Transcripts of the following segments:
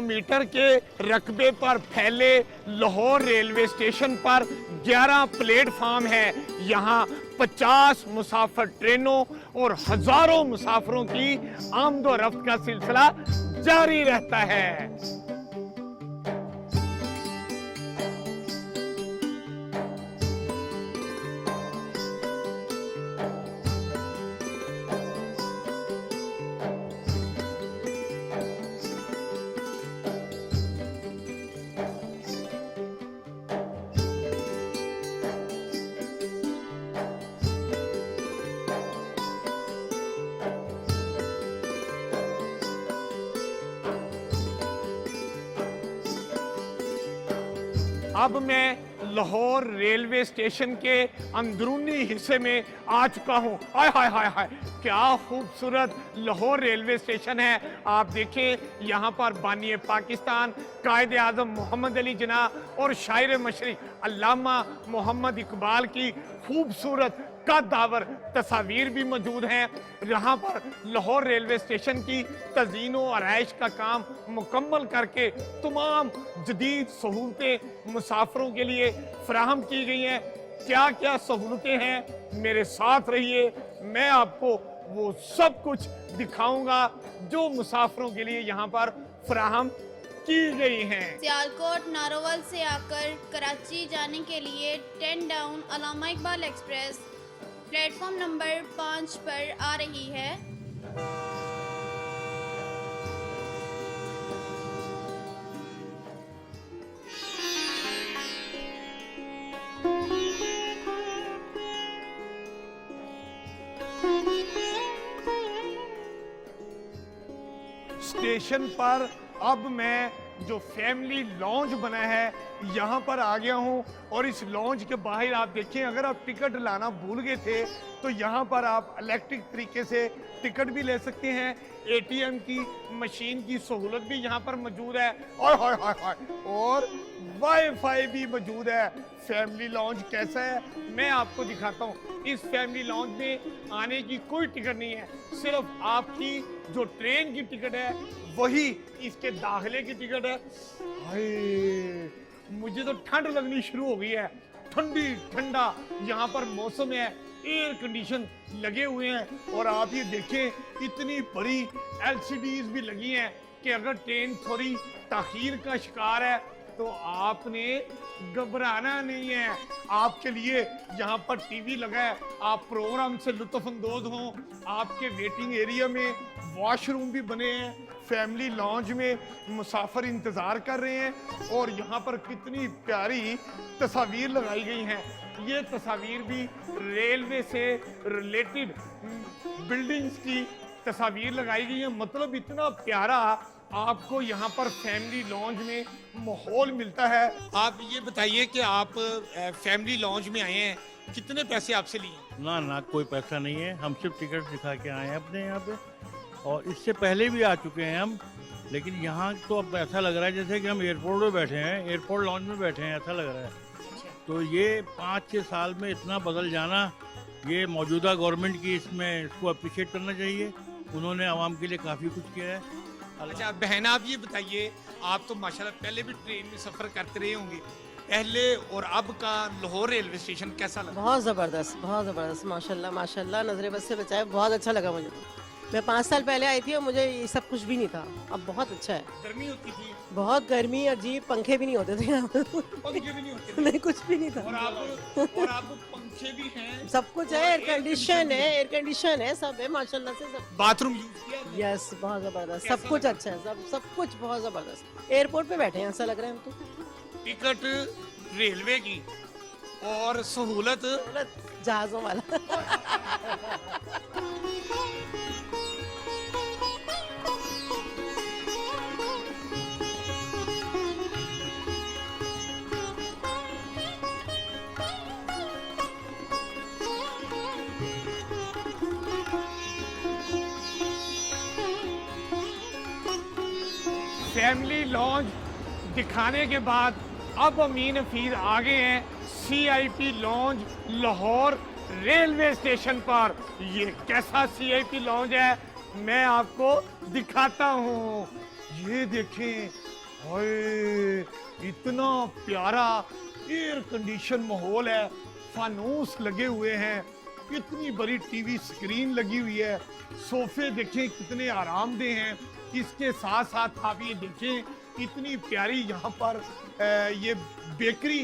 Metre के रकबे पर फैले लाहौर रेलवे स्टेशन पर 11 प्लेटफार्म है। यहाँ 50 मुसाफिर ट्रेनों और हजारों मुसाफिरों की आमदोरफ्त का सिलसिला जारी रहता है। अब मैं लाहौर रेलवे स्टेशन के अंदरूनी हिस्से में आ चुका हूँ। हाय हाय हाय हाय, क्या खूबसूरत लाहौर रेलवे स्टेशन है। आप देखें, यहाँ पर बानी पाकिस्तान कायदे आज़म मोहम्मद अली जिन्ना और शायर मशरिक अल्लामा मोहम्मद इकबाल की खूबसूरत कद्दावर तस्वीर भी मौजूद हैं। यहाँ पर लाहौर रेलवे स्टेशन की तज़ीन और आराइश का काम मुकम्मल करके तमाम जदीद सहूलतें मुसाफिरों के लिए फराहम की गई हैं। क्या क्या सहूलतें हैं, मेरे साथ रहिए, मैं आपको वो सब कुछ दिखाऊंगा जो मुसाफिरों के लिए यहाँ पर फराहम की गई हैं। सियालकोट नारोवाल से आकर कराची जाने के लिए 10 डाउन अल्लामा इकबाल एक्सप्रेस प्लेटफॉर्म नंबर 5 पर आ रही है। स्टेशन पर अब मैं जो फैमिली लॉन्ज बना है यहाँ पर आ गया हूँ और इस लॉन्ज के बाहर आप देखें, अगर आप टिकट लाना भूल गए थे तो यहाँ पर आप इलेक्ट्रिक तरीके से टिकट भी ले सकते हैं। एटीएम की मशीन की सहूलत भी यहाँ पर मौजूद है और वाईफाई भी मौजूद है। फैमिली लॉन्ज कैसा है मैं आपको दिखाता हूँ। इस फैमिली लॉन्ज में आने की कोई टिकट नहीं है, सिर्फ आपकी जो ट्रेन की टिकट है वही इसके दाखिले की टिकट है। हाय, मुझे तो ठंड लगनी शुरू हो गई है। ठंडी ठंडा यहाँ पर मौसम है, एयर कंडीशन लगे हुए हैं और आप ये देखें इतनी बड़ी एलसीडीज भी लगी हैं कि अगर ट्रेन थोड़ी ताखीर का शिकार है तो आपने घबराना नहीं है। आपके लिए यहाँ पर टीवी लगा है, आप प्रोग्राम से लुत्फ अंदोज हों। आपके वेटिंग एरिया में वॉशरूम भी बने हैं। फैमिली लॉन्ज में मुसाफिर इंतज़ार कर रहे हैं और यहाँ पर कितनी प्यारी तस्वीर लगाई गई हैं। ये तस्वीर भी रेलवे से रिलेटेड बिल्डिंग्स की तस्वीर लगाई गई है। मतलब इतना प्यारा आपको यहाँ पर फैमिली लॉन्ज में माहौल मिलता है। आप ये बताइए कि आप फैमिली लॉन्ज में आए हैं, कितने पैसे आपसे लिए? ना कोई पैसा नहीं है, हम सिर्फ टिकट दिखा के आए हैं अपने यहाँ पे और इससे पहले भी आ चुके हैं हम। लेकिन यहाँ तो अब ऐसा लग रहा है जैसे कि हम एयरपोर्ट में बैठे हैं, एयरपोर्ट लॉन्ज में बैठे हैं, ऐसा लग रहा है। तो ये 5-6 साल में इतना बदल जाना, ये मौजूदा गवर्नमेंट की इसमें इसको अप्रिशिएट करना चाहिए। उन्होंने आवाम के लिए काफ़ी कुछ किया है। अच्छा बहन, आप ये बताइए, आप तो माशाल्लाह पहले भी ट्रेन में सफ़र करते रहे होंगे, पहले और अब का लाहौर रेलवे स्टेशन कैसा लगा? बहुत ज़बरदस्त माशाल्लाह माशाल्लाह, नजरे बस से बचाए, बहुत अच्छा लगा मुझे। मैं 5 साल पहले आई थी और मुझे ये सब कुछ भी नहीं था, अब बहुत अच्छा है। गर्मी होती थी? बहुत गर्मी, अजीब, पंखे भी नहीं होते थे यहाँ। पंखे भी नहीं होते थे? नहीं, कुछ भी नहीं था। और आप पंखे भी हैं, सब कुछ है, एयर कंडीशन है, सब है माशाल्लाह से। सब बाथरूम यूज किया? यस, बहुत ज़बरदस्त, सब कुछ अच्छा है, सब कुछ बहुत ज़बरदस्त। एयरपोर्ट पे बैठे हैं ऐसा लग रहा है हम तो। टिकट रेलवे की और सहूलत जहाज़ों वाला। फैमिली लॉन्ज दिखाने के बाद अब अमीन हफीज आ गए हैं CIP lounge Lahore railway station पर। ये कैसा सीआईपी लॉन्ज है मैं आपको दिखाता हूँ। ये देखें, हाय, इतना प्यारा एयर कंडीशन माहौल है, फानूस लगे हुए हैं, इतनी बड़ी टीवी स्क्रीन लगी हुई है, सोफे देखें कितने आरामदेह हैं। इसके साथ साथ आप ये देखें इतनी प्यारी यहाँ पर ये बेकरी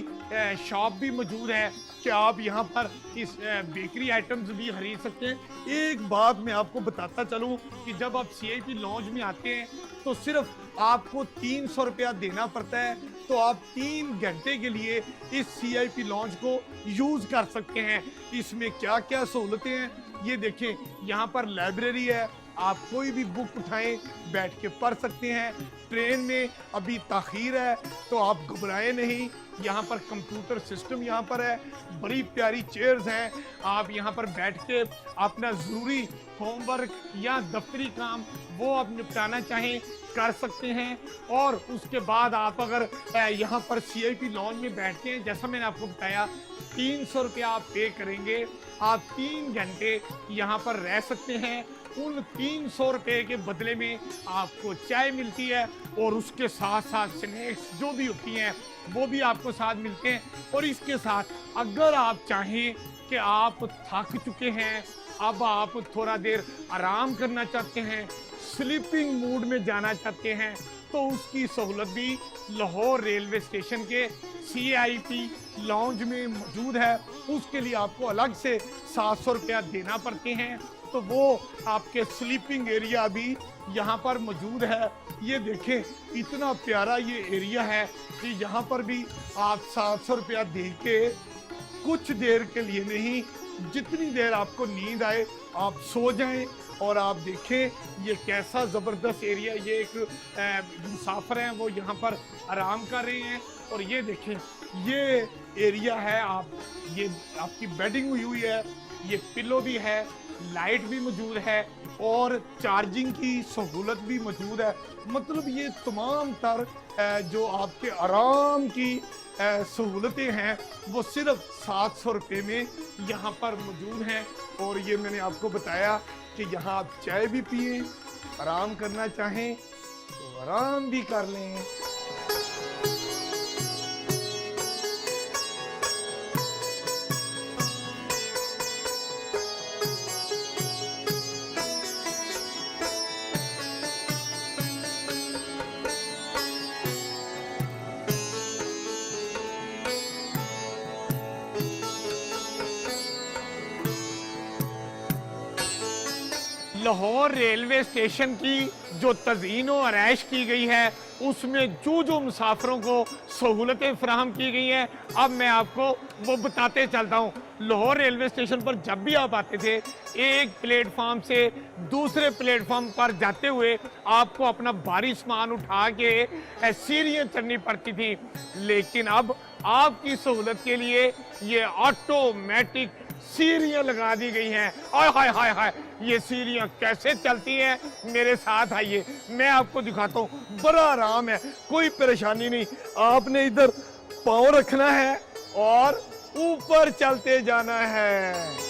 शॉप भी मौजूद है कि आप यहाँ पर इस बेकरी आइटम्स भी खरीद सकते हैं। एक बात मैं आपको बताता चलूँ कि जब आप CIP लॉन्ज में आते हैं तो सिर्फ आपको 300 रुपया देना पड़ता है, तो आप 3 घंटे के लिए इस CIP लॉन्ज को यूज कर सकते हैं। इसमें क्या क्या सहूलतें हैं ये देखें, यहाँ पर लाइब्रेरी है, आप कोई भी बुक उठाएं बैठ के पढ़ सकते हैं। ट्रेन में अभी ताखीर है तो आप घबराएं नहीं, यहाँ पर कंप्यूटर सिस्टम यहाँ पर है, बड़ी प्यारी चेयर्स हैं, आप यहाँ पर बैठ के अपना ज़रूरी होमवर्क या दफ्तरी काम वो आप निपटाना चाहें कर सकते हैं। और उसके बाद आप अगर यहाँ पर CIP लॉन्ज में बैठते हैं, जैसा मैंने आपको बताया 300 रुपया आप पे करेंगे, आप 3 घंटे यहाँ पर रह सकते हैं। उन 300 रुपये के बदले में आपको चाय मिलती है और उसके साथ साथ स्नैक्स जो भी होती हैं वो भी आपको साथ मिलते हैं। और इसके साथ अगर आप चाहें कि आप थक चुके हैं, अब आप थोड़ा देर आराम करना चाहते हैं, स्लीपिंग मूड में जाना चाहते हैं, तो उसकी सहूलत भी लाहौर रेलवे स्टेशन के CIP लॉन्ज में मौजूद है। उसके लिए आपको अलग से 700 रुपया देना पड़ते हैं, तो वो आपके स्लीपिंग एरिया भी यहाँ पर मौजूद है। ये देखें इतना प्यारा ये एरिया है कि यहाँ पर भी आप 700 रुपया दे के कुछ देर के लिए नहीं, जितनी देर आपको नींद आए आप सो जाएं। और आप देखें ये कैसा ज़बरदस्त एरिया, ये एक मुसाफिर हैं वो यहाँ पर आराम कर रहे हैं। और ये देखें ये एरिया है, आप ये आपकी बेडिंग हुई हुई है, ये पिलो भी है, लाइट भी मौजूद है और चार्जिंग की सहूलत भी मौजूद है। मतलब ये तमाम तर जो आपके आराम की सहूलतें हैं वो सिर्फ 700 रुपये में यहाँ पर मौजूद हैं। और ये मैंने आपको बताया कि यहाँ आप चाय भी पिए, आराम करना चाहें तो आराम भी कर लें। लाहौर रेलवे स्टेशन की जो तज़ीन व आरइश की गई है उसमें जो मुसाफिरों को सहूलतें फराहम की गई हैं, अब मैं आपको वो बताते चलता हूँ। लाहौर रेलवे स्टेशन पर जब भी आप आते थे, एक प्लेटफार्म से दूसरे प्लेटफार्म पर जाते हुए आपको अपना भारी सामान उठा के सीढ़ियाँ चढ़नी पड़ती थी, लेकिन अब आपकी सहूलत के लिए ये ऑटोमेटिक सीढ़ियाँ लगा दी गई हैं। हाय हाय हाय हाय, ये सीढ़ियाँ कैसे चलती हैं, मेरे साथ आइए मैं आपको दिखाता हूँ। बड़ा आराम है, कोई परेशानी नहीं, आपने इधर पाँव रखना है और ऊपर चलते जाना है।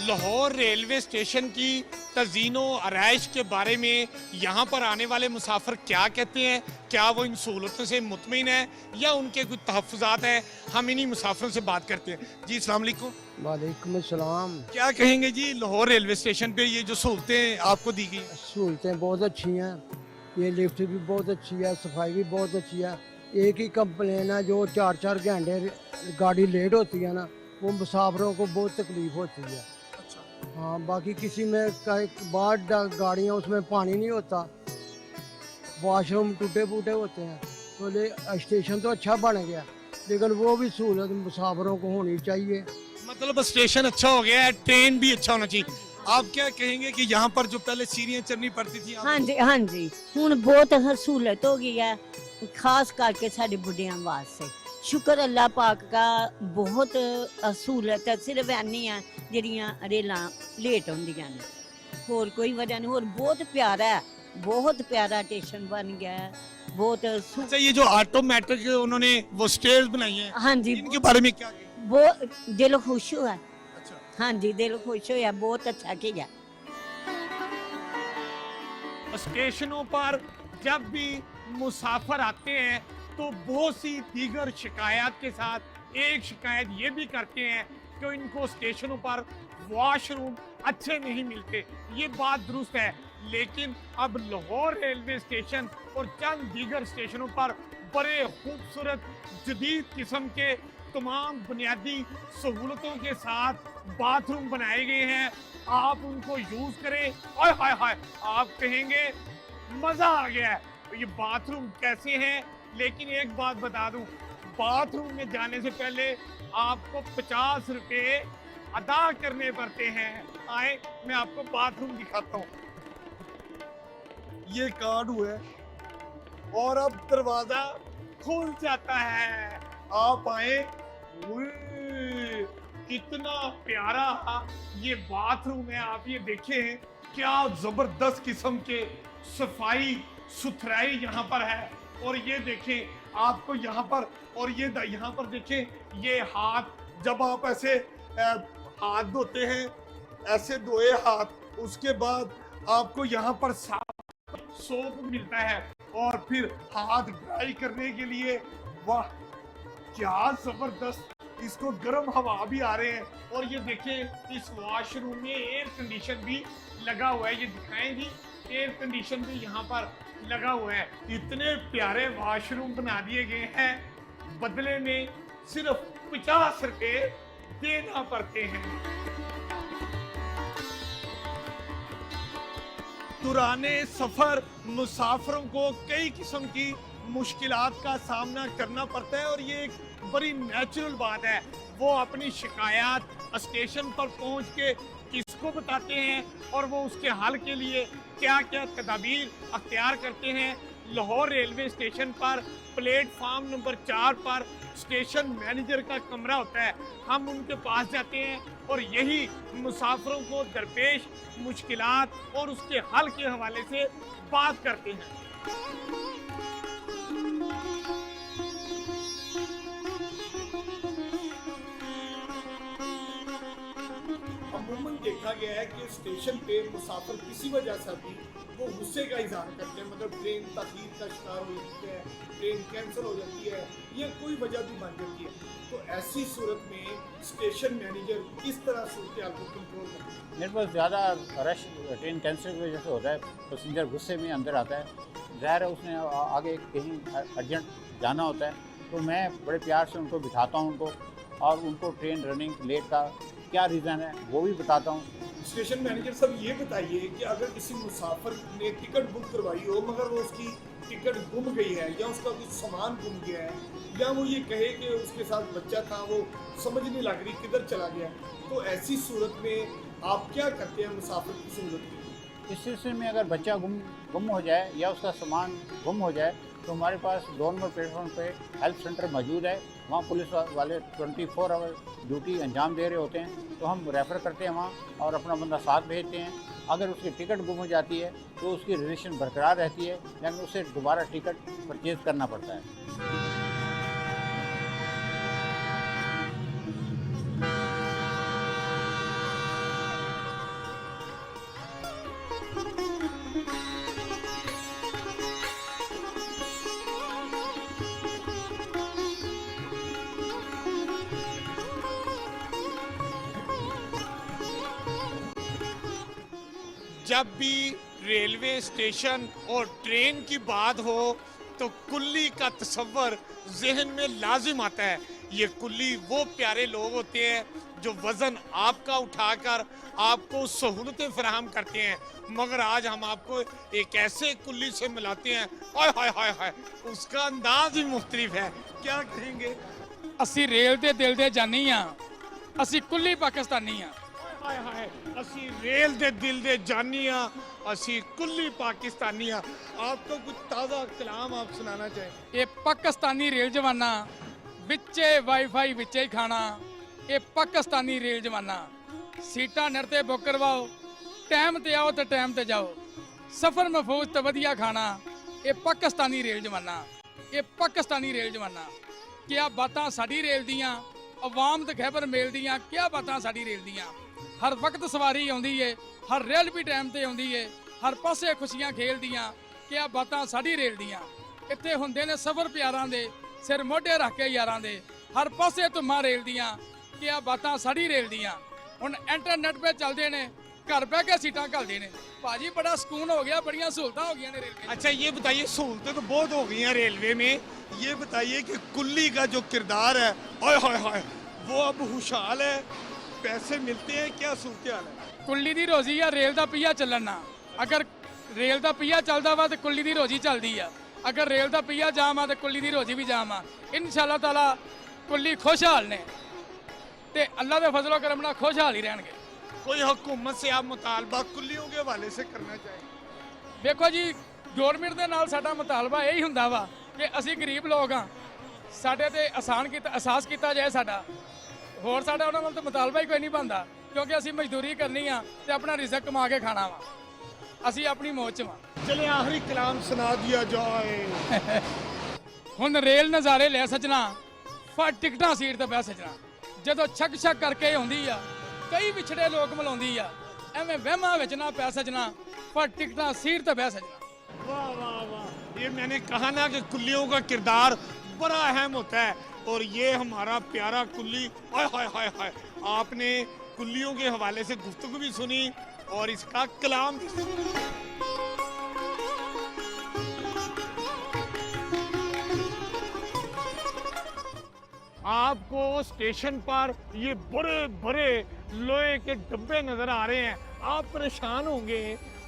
लाहौर रेलवे स्टेशन की तज़ीनो आरइश के बारे में यहाँ पर आने वाले मुसाफिर क्या कहते हैं, क्या वो इन सहूलतों से मुतमिन है या उनके कुछ तहफ़्फ़ुज़ात हैं, हम इन्हीं मुसाफिरों से बात करते हैं। जी अस्सलाम वालेकुम। वालेकुम अस्सलाम। क्या कहेंगे जी लाहौर रेलवे स्टेशन पे ये जो सहूलतें आपको दी गई? सहूलतें बहुत अच्छी हैं, ये लिफ्ट भी बहुत अच्छी है, सफाई भी बहुत अच्छी है। एक ही कंप्लेन है, जो 4-4 घंटे गाड़ी लेट होती है ना, वो मुसाफिरों को बहुत तकलीफ होती है। हाँ, बाकी किसी में बाहर गाड़ियाँ उसमें पानी नहीं होता, वॉशरूम टूटे फूटे होते हैं, तो स्टेशन तो अच्छा बन गया, लेकिन वो भी सहूलत मुसाफिरों को होनी चाहिए। मतलब स्टेशन अच्छा हो गया है, ट्रेन भी अच्छा होना चाहिए। आप क्या कहेंगे कि यहाँ पर जो पहले सीढ़ियाँ चढ़नी पड़ती थी? हाँ जी हुण बहुत सहूलत हो गई है, खास करके साडे बुढ़ियां वास्ते। शुक्र अल्लाह पाक का, बहुत सहूलत है। सिर्फ ऐनी है जड़ियां रेलां लेट होंदियां ने, होर कोई वजह नहीं। होर बहुत प्यारा स्टेशन बन गया है, बहुत अच्छा, ये जो ऑटोमेटिक उन्होंने वो स्टेयर्स बनाई हैं, हाँ जी, इनके बारे में क्या कहेंगे? वो दिल खुश हुआ। अच्छा। हाँ जी, दिल खुश होया, बहुत अच्छा किया। स्टेशनों पर जब भी मुसाफिर आते हैं तो बहुत सी दीगर शिकायत के साथ एक शिकायत ये भी करते हैं कि इनको स्टेशनों पर वॉशरूम अच्छे नहीं मिलते। ये बात दुरुस्त है, लेकिन अब लाहौर रेलवे स्टेशन और चंद दीगर स्टेशनों पर बड़े खूबसूरत जदीद किस्म के तमाम बुनियादी सहूलतों के साथ बाथरूम बनाए गए हैं। आप उनको यूज करें, हाय हाय हाय, आप कहेंगे मजा आ गया है। ये बाथरूम कैसे हैं? लेकिन एक बात बता दूं, बाथरूम में जाने से पहले आपको 50 रुपए अदा करने पड़ते हैं। आए मैं आपको बाथरूम दिखाता हूँ। ये कार्ड हुआ है और अब दरवाजा खुल जाता है। आप आए। उई, कितना प्यारा ये बाथरूम है। आप ये देखें, क्या जबरदस्त किस्म के सफाई सुथराई यहाँ पर है। और ये देखें आपको यहाँ पर, और ये यहाँ पर देखें, ये हाथ जब आप ऐसे हाथ धोते हैं, ऐसे धोए हाथ, उसके बाद आपको यहाँ पर सोप मिलता है और फिर हाथ ड्राई करने के लिए। वाह क्या जबरदस्त, इसको गर्म हवा भी आ रहे हैं। और ये देखें इस वॉशरूम में एयर कंडीशन भी लगा हुआ है। ये दिखाएं भी, एयर कंडीशन भी यहाँ पर लगा हुआ है। इतने प्यारे वॉशरूम बना दिए गए हैं, बदले में सिर्फ 50 रुपए देना पड़ते हैं। दुराने सफर मुसाफिरों को कई किस्म की मुश्किलात का सामना करना पड़ता है और ये एक बड़ी नेचुरल बात है। वो अपनी शिकायत स्टेशन पर पहुंच के किसको बताते हैं और वो उसके हल के लिए क्या क्या तदाबीर अख्तियार करते हैं। लाहौर रेलवे स्टेशन पर प्लेटफार्म नंबर 4 पर स्टेशन मैनेजर का कमरा होता है। हम उनके पास जाते हैं और यही मुसाफिरों को दरपेश मुश्किलात और उसके हल के हवाले से बात करते हैं। अमूमन देखा गया है कि स्टेशन पे मुसाफिर किसी वजह से भी वो गुस्से का इजहार करते हैं, मतलब ट्रेन तखीर का शिकार हो जाती है, ट्रेन कैंसिल हो जाती है, ये कोई वजह भी बन जाती है। तो ऐसी सूरत में स्टेशन मैनेजर किस तरह सूरत हाल को कंट्रोल करते हैं? मेरे पास ज़्यादा रश ट्रेन कैंसिल की वजह से होता है, पैसेंजर गुस्से में अंदर आता है, ज़ाहिर है उसने आगे कहीं अर्जेंट जाना होता है, तो मैं बड़े प्यार से उनको बिठाता हूँ उनको, और उनको ट्रेन रनिंग लेट का क्या रीज़न है वो भी बताता हूँ। स्टेशन मैनेजर साहब ये बताइए कि अगर किसी मुसाफिर ने टिकट बुक करवाई हो मगर वो उसकी टिकट गुम गई है या उसका कुछ सामान गुम गया है, या वो ये कहे कि उसके साथ बच्चा था, वो समझ नहीं लग रही किधर चला गया, तो ऐसी सूरत में आप क्या करते हैं मुसाफिर की सूरत में? इस सिलसिले में अगर बच्चा गुम हो जाए या उसका सामान गुम हो जाए तो हमारे पास 2 नंबर प्लेटफॉर्म पे हेल्प सेंटर मौजूद है। वहाँ पुलिस वाले 24 आवर ड्यूटी अंजाम दे रहे होते हैं, तो हम रेफ़र करते हैं वहाँ और अपना बंदा साथ भेजते हैं। अगर उसकी टिकट गुम हो जाती है तो उसकी रिलेशन बरकरार रहती है, लेकिन उसे दोबारा टिकट परचेज़ करना पड़ता है। जब भी रेलवे स्टेशन और ट्रेन की बात हो तो कुल्ली का तस्वर जहन में लाजिम आता है। ये कुल्ली वो प्यारे लोग होते हैं जो वज़न आपका उठाकर आपको सहूलतें फराहम करते हैं, मगर आज हम आपको एक ऐसे कुल्ली से मिलाते हैं, हाय हाय हाय हाय, उसका अंदाज ही मुख्तलिफ है। क्या कहेंगे? ਅਸੀਂ ਰੇਲ ਦੇ ਦਿਲ ਦੇ ਜਾਨੀ ਆ, ਅਸੀਂ ਕੁੱਲੀ ਪਾਕਿਸਤਾਨੀ ਆ। हाय हाय, असी रेल दे दिल दे जानिया, असी कुल्ली पाकिस्तानिया। आपको कुछ ताज़ा कलाम आप सुनाना चाहें? ਇਹ ਪਾਕਿਸਤਾਨੀ ਰੇਲ ਜਵਾਨਾ ਵਿੱਚੇ ਵਾਈਫਾਈ ਵਿੱਚੇ ਹੀ ਖਾਣਾ, ਇਹ ਪਾਕਿਸਤਾਨੀ ਰੇਲ ਜਵਾਨਾ ਸੀਟਾਂ ਨਰ ਤੇ ਬੁੱਕ ਕਰਵਾਓ, ਟਾਈਮ ਤੇ ਆਓ ਤੇ ਟਾਈਮ ਤੇ ਜਾਓ, ਸਫ਼ਰ ਮਹਿਫੂਜ਼ ਤੇ ਵਧੀਆ ਖਾਣਾ, ਇਹ ਪਾਕਿਸਤਾਨੀ ਰੇਲ ਜਵਾਨਾ, ਇਹ ਪਾਕਿਸਤਾਨੀ ਰੇਲ ਜਵਾਨਾ। ਕਿਆ ਬਾਤਾਂ ਸਾਡੀ ਰੇਲ ਦੀਆਂ, ਆਵਾਮ ਤੇ ਖੈਬਰ ਮੇਲ ਦੀਆਂ, ਕਿਆ ਬਾਤਾਂ ਸਾਡੀ ਰੇਲ ਦੀਆਂ। ਹਰ ਵਕਤ ਸਵਾਰੀ ਆਉਂਦੀ ਏ, ਹਰ ਰੇਲ ਵੀ ਟਾਈਮ ਤੇ ਆਉਂਦੀ ਏ, ਹਰ ਪਾਸੇ ਖੁਸ਼ੀਆਂ ਖੇਲਦੀਆਂ ਕਿ ਆ ਬਾਤਾਂ ਸਾਡੀ ਰੇਲ ਦੀਆਂ। ਇੱਥੇ ਹੁੰਦੇ ਨੇ ਸਫ਼ਰ ਪਿਆਰਾਂ ਦੇ, ਸਿਰ ਮੋਢੇ ਰੱਖ ਕੇ ਯਾਰਾਂ ਦੇ, ਹਰ ਪਾਸੇ ਧੁੰਮਾਂ ਰੇਲ ਦੀਆਂ ਕਿ ਆ ਬਾਤਾਂ ਸਾਡੀ ਰੇਲ ਦੀਆਂ। ਹੁਣ ਇੰਟਰਨੈਟ 'ਤੇ ਚੱਲਦੇ ਨੇ, घर बह के सीटा घलते हैं। भाजी बड़ा सुकून हो गया, बड़ियां सहूलतां हो गई ने रेलवे। अच्छा ये बताइए, सहूलतें तो बहुत हो गई हैं रेलवे में, ये बताइए कि कुल्ली का जो किरदार है, हाय हाय हाय, वो अब खुशहाल है, पैसे मिलते हैं, क्या सूरत हाल है? कुल्ली दी रोजी है रेल दा पहिया चलना। अगर रेल दा पहिया चलदा वा तो कुल्ली दी रोजी चलदी है, अगर रेल दा पहिया जाम आ तो कुल्ली दी रोजी भी जाम आ। इंशाअल्लाह ताला कुल्ली खुशहाल ने ते अल्लाह दे फजलो करम नाल खुशहाल ही रहणगे। कोई हुकूमत से आप मुतालबा कुल्लियों के हवाले से करना चाहिए? देखो जी, गौरमेंट ਦੇ ਨਾਲ ਸਾਡਾ ਮੁਤਾਲਬਾ ਇਹੀ ਹੁੰਦਾ ਵਾ ਕਿ ਅਸੀਂ ਗਰੀਬ ਲੋਕ ਆ, ਸਾਡੇ ਤੇ ਅਹਿਸਾਸ ਕੀਤਾ ਜਾਏ ਸਾਡਾ। ਹੋਰ ਸਾਡਾ ਉਹਨਾਂ ਨਾਲ ਤਾਂ ਮੁਤਾਲਬਾ ਹੀ ਕੋਈ ਨਹੀਂ ਬਣਦਾ, ਕਿਉਂਕਿ ਅਸੀਂ ਮਜ਼ਦੂਰੀ ਕਰਨੀ ਆ ਤੇ ਆਪਣਾ ਰਿਜ਼ਕ ਕਮਾ ਕੇ ਖਾਣਾ ਵਾ, ਅਸੀਂ ਆਪਣੀ ਮੌਜ 'ਚ ਵਾ। चले आखिरी कलाम सुना दिया जाए। ਹੁਣ ਰੇਲ ਨਜ਼ਾਰੇ ਲੈ ਸਜਣਾ, ਫੜ ਟਿਕਟਾਂ ਸੀਟ ਤੇ ਬਹਿ ਸਜਣਾ। ਜਦੋਂ ਛਕ ਛਕ ਕਰਕੇ ਆਉਂਦੀ ਆ, ਕਈ ਵਿਛੜੇ ਲੋਕ ਮਿਲਾਉਂਦੀ ਆ, ਐਵੇਂ ਵਹਿਮਾਂ ਵਿੱਚ ਨਾ ਪੈ ਸਜਣਾ, ਫੜ ਟਿਕਟਾਂ ਸੀਟ ਤੇ ਬਹਿ ਸਜਣਾ। वाह वाह वाह, ये मैंने कहा ना कि कुल्लियों का किरदार बड़ा अहम होता है, और ये हमारा प्यारा कुल्ली, हाय हाय हाय हाय, आपने कुल्लियों के हवाले से गुफ्तगू भी सुनी और इसका कलाम भी सुना। आपको स्टेशन पर ये बड़े बड़े लोहे के डब्बे नजर आ रहे हैं, आप परेशान होंगे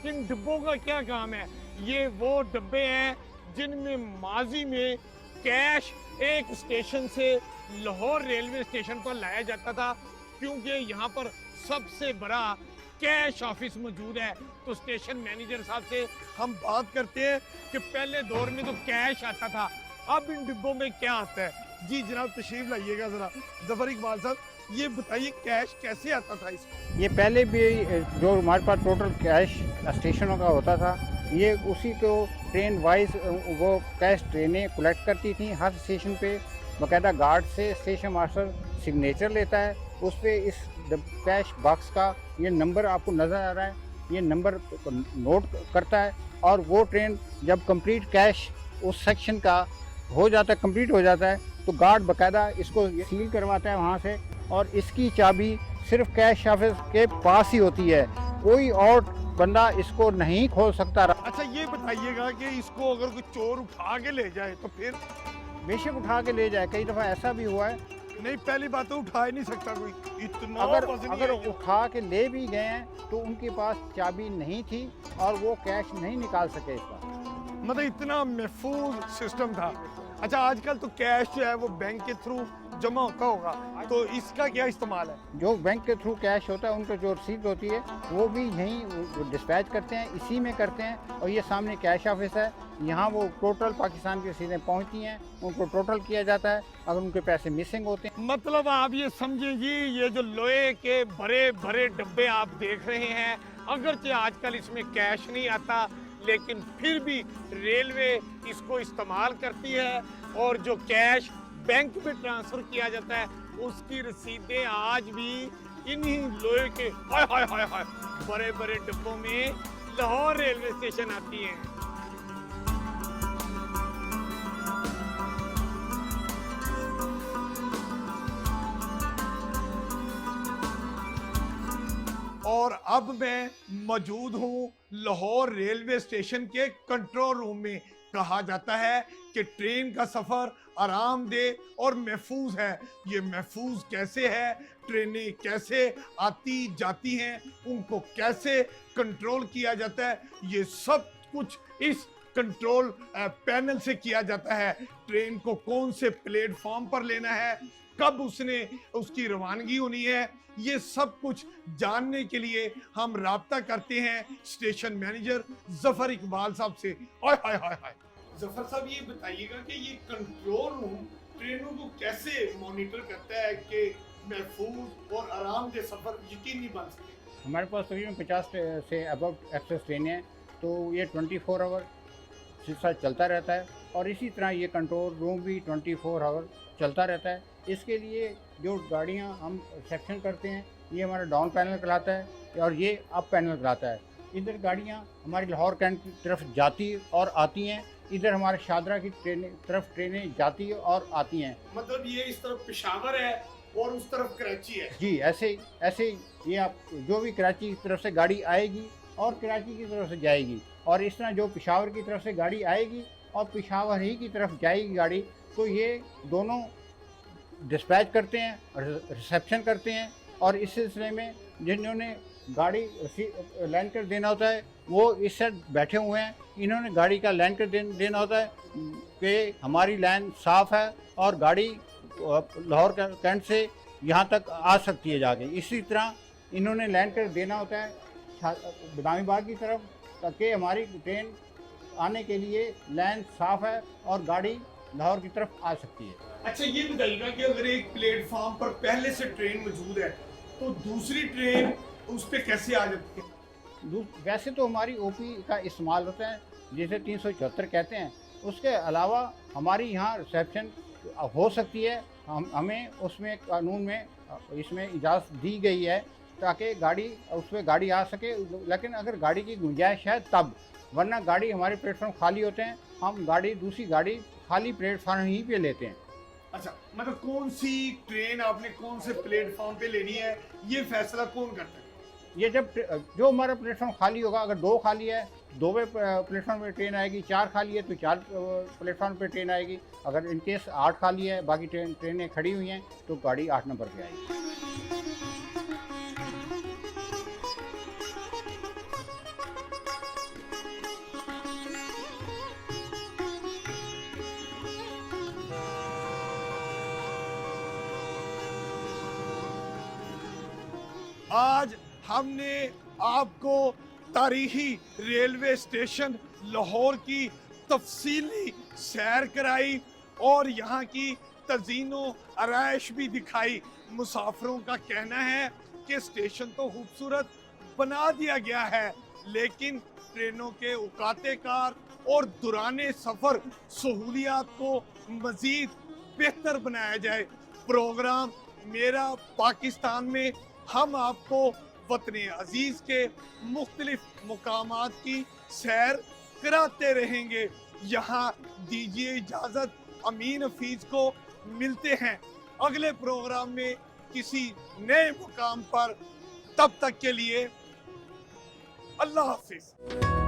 इन डिब्बों का क्या काम है। ये वो डब्बे हैं जिनमें माजी में कैश एक स्टेशन से लाहौर रेलवे स्टेशन पर लाया जाता था, क्योंकि यहाँ पर सबसे बड़ा कैश ऑफिस मौजूद है। तो स्टेशन मैनेजर साहब से हम बात करते हैं कि पहले दौर में तो कैश आता था, अब इन डिब्बों में क्या आता है। जी जनाब तशरीफ लाइएगा ज़रा। जफर इकबाल साहब, ये बताइए कैश कैसे आता था इसमें? ये पहले भी जो हमारे पास टोटल कैश स्टेशनों का होता था, ये उसी को ट्रेन वाइज वो कैश ट्रेनें कलेक्ट करती थी हर स्टेशन पे। बाकायदा गार्ड से स्टेशन मास्टर सिग्नेचर लेता है, उस पर इस कैश बॉक्स का ये नंबर आपको नज़र आ रहा है, ये नंबर नोट करता है। और वो ट्रेन जब कंप्लीट कैश उस सेक्शन का हो जाता है, कंप्लीट हो जाता है, तो गार्ड बाकायदा इसको सील करवाता है वहाँ से, और इसकी चाबी सिर्फ कैश ऑफिस के पास ही होती है, कोई और बंदा इसको नहीं खोल सकता। अच्छा ये बताइएगा कि इसको अगर कोई चोर उठा के ले जाए तो फिर? बेशक उठा के ले जाए, कई दफ़ा ऐसा भी हुआ है। नहीं, पहली बात तो उठा ही नहीं सकता कोई, इतना वज़नी अगर है ये। उठा के ले भी गए हैं तो उनके पास चाबी नहीं थी और वो कैश नहीं निकाल सके इसका। मतलब इतना महफूज सिस्टम था। अच्छा आजकल तो कैश जो है वो बैंक के थ्रू जमा होता होगा, तो इसका क्या इस्तेमाल है? जो बैंक के थ्रू कैश होता है, उनका जो रसीद होती है वो भी यहीं डिस्पैच करते हैं, इसी में करते हैं। और ये सामने कैश ऑफिस है, यहाँ वो टोटल पाकिस्तान की रसीदें पहुँचती हैं, उनको टोटल किया जाता है। अगर उनके पैसे मिसिंग होते हैं, मतलब आप ये समझे जी, ये जो लोहे के बड़े बड़े डब्बे आप देख रहे हैं, अगरचे आजकल इसमें कैश नहीं आता, लेकिन फिर भी रेलवे इसको इस्तेमाल करती है, और जो कैश बैंक में ट्रांसफर किया जाता है उसकी रसीदें आज भी इन्हीं लोहे के हाय हाय हाय हाय बड़े बड़े डिब्बों में लाहौर रेलवे स्टेशन आती हैं। और अब मैं मौजूद हूँ लाहौर रेलवे स्टेशन के कंट्रोल रूम में। कहा जाता है कि ट्रेन का सफ़र आरामदेह और महफूज है। ये महफूज कैसे है, ट्रेनें कैसे आती जाती हैं, उनको कैसे कंट्रोल किया जाता है, ये सब कुछ इस कंट्रोल पैनल से किया जाता है। ट्रेन को कौन से प्लेटफॉर्म पर लेना है, कब उसकी रवानगी होनी है, ये सब कुछ जानने के लिए हम राब्ता करते हैं स्टेशन मैनेजर जफर इकबाल साहब से। हाय हाय हाय हाय जफर साहब, ये बताइएगा कि ये कंट्रोल रूम ट्रेनों को कैसे मॉनिटर करता है कि महफूज और आरामदेह सफर यकीनी बन सके? हमारे पास तकरीबन 50 से अबव एक्सेस ट्रेनें हैं, तो ये 24 आवर सिलसिला चलता रहता है। और इसी तरह ये कंट्रोल रूम भी 24 आवर चलता रहता है। इसके लिए जो गाड़ियाँ हम सेक्शन करते हैं, ये हमारा डाउन पैनल कहलाता है और ये अप पैनल कहलाता है। इधर गाड़ियाँ हमारी लाहौर कैंट की तरफ जाती और आती हैं, इधर हमारे शादरा की ट्रेनें जाती और आती हैं। मतलब ये इस तरफ पेशावर है और उस तरफ कराची है। जी, ऐसे ऐसे ये आप जो भी कराची की तरफ से गाड़ी आएगी और कराची की तरफ से जाएगी, और इस तरह जो पेशावर की तरफ से गाड़ी आएगी और पेशावर ही की तरफ जाएगी गाड़ी, तो ये दोनों डिस्पैच करते हैं, रिसेप्शन करते हैं, और इस सिलसिले में जिन्होंने गाड़ी लैंड कर देना होता है वो इस साइड बैठे हुए हैं, इन्होंने गाड़ी का लैंड कर देना होता है कि हमारी लाइन साफ़ है और गाड़ी लाहौर कैंट से यहाँ तक आ सकती है जाके। इसी तरह इन्होंने लैंड कर देना होता है बदामी बाग की तरफ, ताकि हमारी ट्रेन आने के लिए लाइन साफ़ है और गाड़ी लाहौर की तरफ आ सकती है। अच्छा ये बताइएगा कि अगर एक प्लेटफॉर्म पर पहले से ट्रेन मौजूद है तो दूसरी ट्रेन उस पर कैसे आ जाती है? वैसे तो हमारी ओपी का इस्तेमाल होता है जिसे 374 कहते हैं, उसके अलावा हमारी यहाँ रिसेप्शन हो सकती है, हमें उसमें कानून में इसमें इजाज़त दी गई है ताकि गाड़ी उसमें गाड़ी आ सके, लेकिन अगर गाड़ी की गुंजाइश है तब, वरना गाड़ी हमारे प्लेटफॉर्म खाली होते हैं, हम दूसरी गाड़ी खाली प्लेटफॉर्म ही पे लेते हैं। अच्छा मतलब कौन सी ट्रेन आपने कौन से प्लेटफॉर्म पे लेनी है ये फैसला कौन करता है? ये जब जो हमारा प्लेटफॉर्म खाली होगा, अगर 2 खाली है 2 प्लेटफॉर्म पे ट्रेन आएगी, 4 खाली है तो 4 प्लेटफॉर्म पे ट्रेन आएगी, अगर इनकेस 8 खाली है बाकी ट्रेनें खड़ी हुई हैं तो गाड़ी 8 नंबर पे आएगी। आज हमने आपको तारीखी रेलवे स्टेशन लाहौर की तफसीली सैर कराई और यहाँ की तज़ीनो आराइश भी दिखाई। मुसाफिरों का कहना है कि स्टेशन तो खूबसूरत बना दिया गया है, लेकिन ट्रेनों के औकाते कार और दुराने सफ़र सहूलियात को मज़ीद बेहतर बनाया जाए। प्रोग्राम मेरा पाकिस्तान में हम आपको वतने अजीज के मुख्तलिफ मुकामात की सैर कराते रहेंगे। यहाँ दीजिए इजाज़त, अमीन हफीज को मिलते हैं अगले प्रोग्राम में किसी नए मुकाम पर। तब तक के लिए अल्लाह हाफिज।